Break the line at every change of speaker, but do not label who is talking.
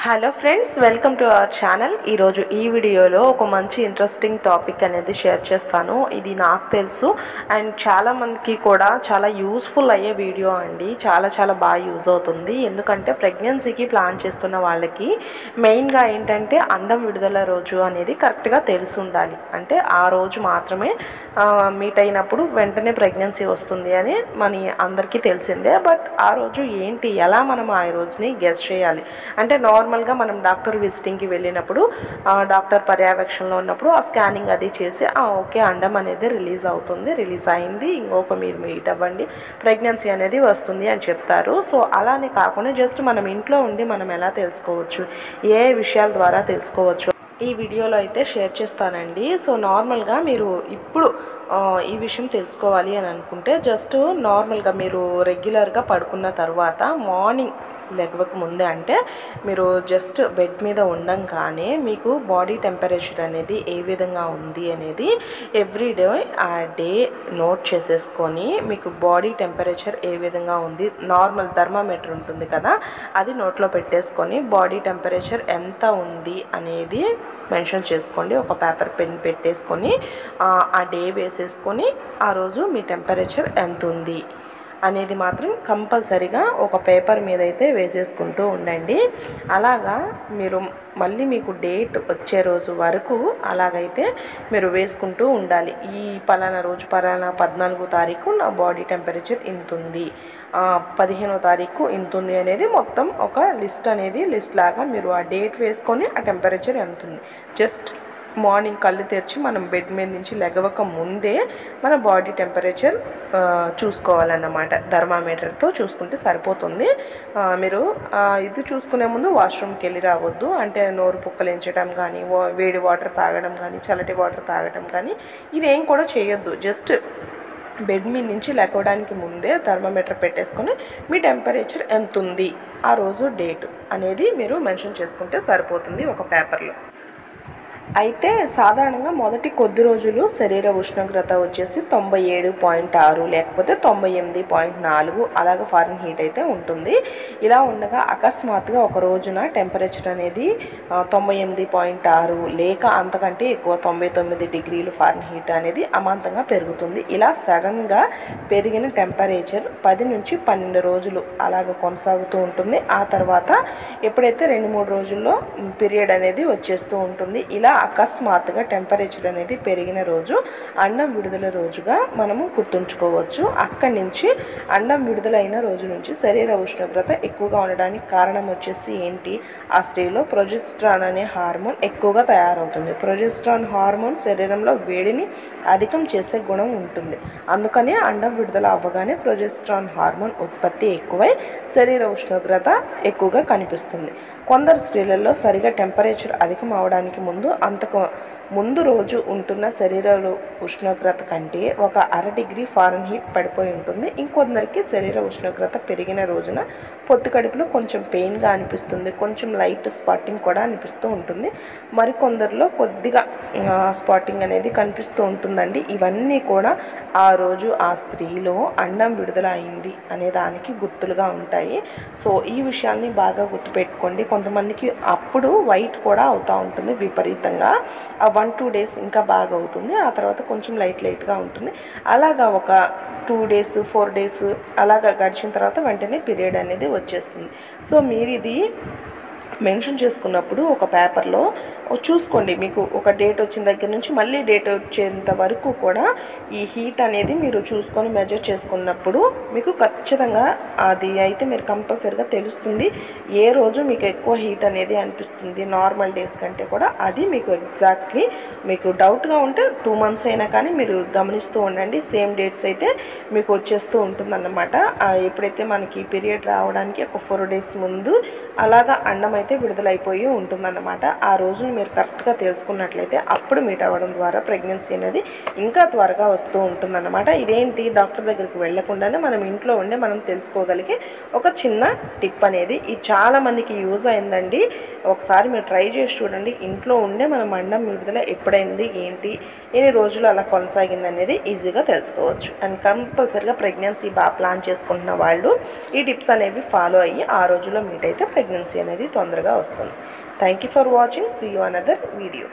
Hello friends, welcome to our channel. ఈరోజు ఈ వీడియోలో ఒక మంచి ఇంట్రెస్టింగ్ టాపిక్ అనేది షేర్ చేస్తాను. ఇది నాకు తెలుసు అండ్ చాలామందికి కూడా చాలా యూస్ఫుల్ అయ్యే వీడియో అండి. చాలా బాగా యూజ్ అవుతుంది. ఎందుకంటే ప్రెగ్నెన్సీకి ప్లాన్ చేస్తున్న వాళ్ళకి మెయిన్గా ఏంటంటే అండం విడుదల రోజు అనేది కరెక్ట్గా తెలిసి ఉండాలి. అంటే ఆ రోజు మాత్రమే మీట్ అయినప్పుడు వెంటనే ప్రెగ్నెన్సీ వస్తుంది అని మన అందరికీ తెలిసిందే. బట్ ఆ రోజు ఏంటి, ఎలా మనం ఆ రోజుని గెస్ చేయాలి అంటే నార్మల్గా మనం డాక్టర్ విజిటింగ్కి వెళ్ళినప్పుడు డాక్టర్ పర్యవేక్షణలో ఉన్నప్పుడు ఆ స్కానింగ్ అది చేసి ఓకే అండం అనేది రిలీజ్ అయింది, ఇంకొక మీరు మీట్ అవ్వండి, ప్రెగ్నెన్సీ అనేది వస్తుంది అని చెప్తారు. సో అలానే కాకుండా జస్ట్ మనం ఇంట్లో ఉండి మనం ఎలా తెలుసుకోవచ్చు, ఏ విషయాల ద్వారా తెలుసుకోవచ్చు ఈ వీడియోలో అయితే షేర్ చేస్తానండి. సో నార్మల్గా మీరు ఇప్పుడు ఈ విషయం తెలుసుకోవాలి అని అనుకుంటే జస్ట్ నార్మల్గా మీరు రెగ్యులర్గా పడుకున్న తర్వాత మార్నింగ్ లెగవక ముందే అంటే మీరు జస్ట్ బెడ్ మీద ఉండంగానే మీకు బాడీ టెంపరేచర్ అనేది ఏ విధంగా ఉంది అనేది ఎవ్రీడే ఆ డే నోట్ చేసేసుకొని మీకు బాడీ టెంపరేచర్ ఏ విధంగా ఉంది, నార్మల్ థర్మామీటర్ ఉంటుంది కదా అది నోట్లో పెట్టేసుకొని బాడీ టెంపరేచర్ ఎంత ఉంది అనేది మెన్షన్ చేసుకోండి. ఒక పేపర్ పెన్ పెట్టేసుకొని ఆ డే వేసేసుకొని ఆ రోజు మీ టెంపరేచర్ ఎంత ఉంది అనేది మాత్రం కంపల్సరీగా ఒక పేపర్ మీద అయితే వేసేసుకుంటూ ఉండండి. అలాగా మీరు మళ్ళీ మీకు డేట్ వచ్చే రోజు వరకు అలాగైతే మీరు వేసుకుంటూ ఉండాలి. ఈ పలానా రోజు 14వ తారీఖు నా బాడీ టెంపరేచర్ ఇంత ఉంది, 15వ తారీఖు ఇంత ఉంది అనేది మొత్తం ఒక లిస్ట్ లాగా మీరు ఆ డేట్ వేసుకొని ఆ టెంపరేచర్ ఎంత ఉంది జస్ట్ మార్నింగ్ కళ్ళు తెరిచి మనం బెడ్ మీద నుంచి లెగవక ముందే మన బాడీ టెంపరేచర్ చూసుకోవాలన్నమాట. థర్మామీటర్తో చూసుకుంటే సరిపోతుంది. మీరు ఇది చూసుకునే ముందు వాష్రూమ్కి వెళ్ళి రావద్దు. అంటే నోరు పుక్కలించడం కానీ, వేడి వాటర్ తాగడం కానీ, చల్లటి వాటర్ తాగడం కానీ ఇదేం కూడా చేయొద్దు. జస్ట్ బెడ్ మీద నుంచి లేకడానికి ముందే థర్మామీటర్ పెట్టేసుకొని మీ టెంపరేచర్ ఎంత ఉంది ఆ రోజు డేట్ అనేది మీరు మెన్షన్ చేసుకుంటే సరిపోతుంది ఒక పేపర్లో. అయితే సాధారణంగా మొదటి కొద్ది రోజులు శరీర ఉష్ణోగ్రత వచ్చేసి 97.6 లేకపోతే 98.4 అలాగే ఫారెన్ హీట్ అయితే ఉంటుంది. ఇలా ఉండగా అకస్మాత్తుగా ఒక రోజున టెంపరేచర్ అనేది 98.6 లేక అంతకంటే ఎక్కువ 99 డిగ్రీలు ఫారెన్ హీట్ అనేది అమాంతంగా పెరుగుతుంది. ఇలా సడన్గా పెరిగిన టెంపరేచర్ 10 నుంచి 12 రోజులు అలాగ కొనసాగుతూ ఉంటుంది. ఆ తర్వాత ఎప్పుడైతే 2-3 రోజుల్లో పీరియడ్ అనేది వచ్చేస్తూ ఉంటుంది. ఇలా అకస్మాత్తుగా టెంపరేచర్ అనేది పెరిగిన రోజు అండం విడుదల రోజుగా మనము గుర్తుంచుకోవచ్చు. అక్కడి నుంచి అండం విడుదలైన రోజు నుంచి శరీర ఉష్ణోగ్రత ఎక్కువగా ఉండడానికి కారణం వచ్చేసి ఏంటి, ఆ స్త్రీలో ప్రొజెస్ట్రాన్ అనే హార్మోన్ ఎక్కువగా తయారవుతుంది. ప్రొజెస్ట్రాన్ హార్మోన్ శరీరంలో వేడిని అధికం చేసే గుణం ఉంటుంది. అందుకనే అండం విడుదల అవ్వగానే ప్రొజెస్ట్రాన్ హార్మోన్ ఉత్పత్తి ఎక్కువై శరీర ఉష్ణోగ్రత ఎక్కువగా కనిపిస్తుంది. కొందరు స్త్రీలలో సరిగా టెంపరేచర్ అధికం అవడానికి అంతకు ముందు రోజు ఉంటున్న శరీర ఉష్ణోగ్రత కంటే ఒక 1/2 డిగ్రీ ఫారెన్ హీట్ పడిపోయి ఉంటుంది. ఇంకొందరికి శరీర ఉష్ణోగ్రత పెరిగిన రోజున పొత్తు కడుపులో కొంచెం పెయిన్గా అనిపిస్తుంది, కొంచెం లైట్ స్పాటింగ్ కూడా అనిపిస్తూ ఉంటుంది. మరికొందరిలో కొద్దిగా స్పాటింగ్ అనేది కనిపిస్తూ ఉంటుందండి. ఇవన్నీ కూడా ఆ రోజు ఆ స్త్రీలో అండం విడుదల అయింది అనే దానికి గుర్తులుగా ఉంటాయి. సో ఈ విషయాల్ని బాగా గుర్తుపెట్టుకోండి. కొంతమందికి అప్పుడు వైట్ కూడా అవుతూ ఉంటుంది విపరీతంగా. 1-2 డేస్ ఇంకా బాగా అవుతుంది, ఆ తర్వాత కొంచెం లైట్గా ఉంటుంది. అలాగా ఒక 2 డేస్ 4 డేస్ అలాగా గడిచిన తర్వాత వెంటనే పీరియడ్ అనేది వచ్చేస్తుంది. సో మీరు ఇది మెన్షన్ చేసుకున్నప్పుడు ఒక పేపర్లో చూసుకోండి. మీకు ఒక డేట్ వచ్చిన దగ్గర నుంచి మళ్ళీ డేట్ వచ్చేంత వరకు కూడా ఈ హీట్ అనేది మీరు చూసుకొని మెజర్ చేసుకున్నప్పుడు మీకు ఖచ్చితంగా అది అయితే మీరు కంపల్సరీగా తెలుస్తుంది. ఏ రోజు మీకు ఎక్కువ హీట్ అనేది అనిపిస్తుంది నార్మల్ డేస్ కంటే కూడా అది మీకు ఎగ్జాక్ట్లీ మీకు డౌట్గా ఉంటే 2 మంత్స్ అయినా కానీ మీరు గమనిస్తూ ఉండండి. సేమ్ డేట్స్ అయితే మీకు వచ్చేస్తూ ఉంటుందన్నమాట. ఎప్పుడైతే మనకి పీరియడ్ రావడానికి ఒక 4 డేస్ ముందు అలాగా అండం అయితే విడుదలైపోయి ఉంటుందన్నమాట. ఆ రోజును మీరు కరెక్ట్గా తెలుసుకున్నట్లయితే అప్పుడు మీట్ అవ్వడం ద్వారా ప్రెగ్నెన్సీ అనేది ఇంకా త్వరగా వస్తూ ఉంటుందన్నమాట. ఇదేంటి, డాక్టర్ దగ్గరికి వెళ్లకుండానే మనం ఇంట్లో ఉండే మనం తెలుసుకోగలిగే ఒక చిన్న టిప్ అనేది ఇది చాలామందికి యూజ్ అయిందండి. ఒకసారి మీరు ట్రై చేసి చూడండి. ఇంట్లో ఉండే మనం అండం విడుదల ఎప్పుడైంది, ఏంటి, ఎన్ని రోజులు అలా కొనసాగింది అనేది ఈజీగా తెలుసుకోవచ్చు. అండ్ కంపల్సరీగా ప్రెగ్నెన్సీ బాగా ప్లాన్ చేసుకుంటున్న వాళ్ళు ఈ టిప్స్ అనేవి ఫాలో అయ్యి ఆ రోజుల్లో మీట్ అయితే ప్రెగ్నెన్సీ అనేది తొందరగా తొందరగా వస్తుంది. Thank you for watching. See you another video.